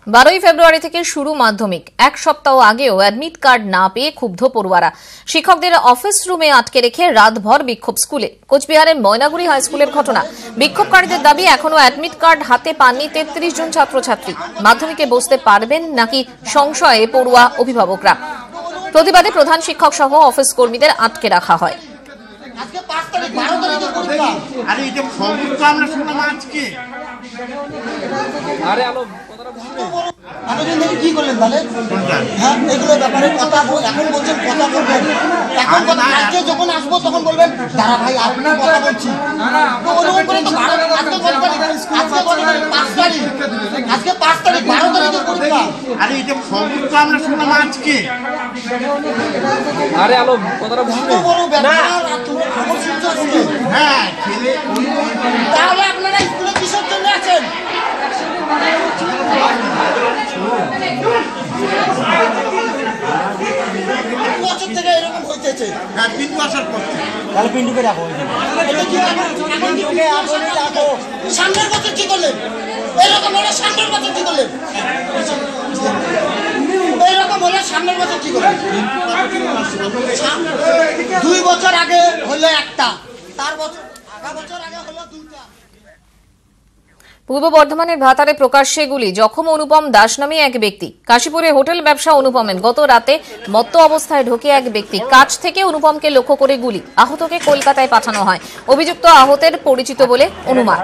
12 ফেব্রুয়ারি থেকে শুরু মাধ্যমিক। এক সপ্তাহ আগেও অ্যাডমিট কার্ড না পেয়ে ক্ষুব্ধ পড়ুয়ারা। শিক্ষকদের অফিস রুমে আটকে রেখে রাতভর বিক্ষোভ স্কুলে। কোচবিহারের ময়নাগুড়ি হাই স্কুলের ঘটনা। বিক্ষোভকারীদের দাবি এখনো অ্যাডমিট কার্ড হাতে পাননি 33 জন ছাত্রছাত্রী। মাধ্যমিকে বসতে পারবেন নাকি সংশয়ে পড়ুয়া অভিভাবকরা। প্রতিবাদে প্রধান শিক্ষক সহ অফিস কর্মীদের আটকে রাখা হয়। আজকে 5 তারিখ 12 তারিখে পরীক্ষা। আরে এটা খবর তো আমরা শুনলাম আজকে। আরে আলো কথাটা বুঝলেন? এতদিন ধরে কি করলেন তাহলে? হ্যাঁ, এগুলো ব্যাপারে কথা এখন বলছেন কথা বলবেন। এখন কথা আজকে যখন আসবো তখন বলবেন দাঁড়া ভাই আপনি কথা বলছি। তো ওরকম করে তো 12 আজকে কত তারিখ? আজকে কত তারিখ? 5 তারিখ। আজকে 5 তারিখ 12 তারিখে পরীক্ষা। আরে এটা খবর তো আমরা শুনলাম আজকে। আরে আলো কথাটা বুঝলেন? বড় ব্যাপার তোমরা খবর শুনছো আজকে? হ্যাঁ, ছেলে তাহলে আপনারা স্কুলে কিসের জন্য আছেন? বছর থেকে এরকম হইতেছে। হ্যাঁ, পিন্টু আসার পর তাহলে পিন্টুকে রাখো। এটা কি এখন পিন্টুকে আসলে রাখো। সামনের বছর কি করলেন? এরকম হলে সামনের বছর কি করলেন? এরকম হলে সামনের বছর কি করলেন? 2 বছর আগে হলো একটা, তার বছর আগা বছর আগে হলো দুইটা। পূর্ব বর্ধমানের ভাতারে প্রকাশ্যে গুলি, জখম অনুপম দাস নামে এক ব্যক্তি। কাশীপুরে হোটেল ব্যবসা অনুপমের। গত রাতে মত্ত অবস্থায় ঢোকে এক ব্যক্তি, কাছ থেকে অনুপমকে লক্ষ্য করে গুলি। আহতকে কলকাতায় পাঠানো হয়। অভিযুক্ত আহতের পরিচিত বলে অনুমান।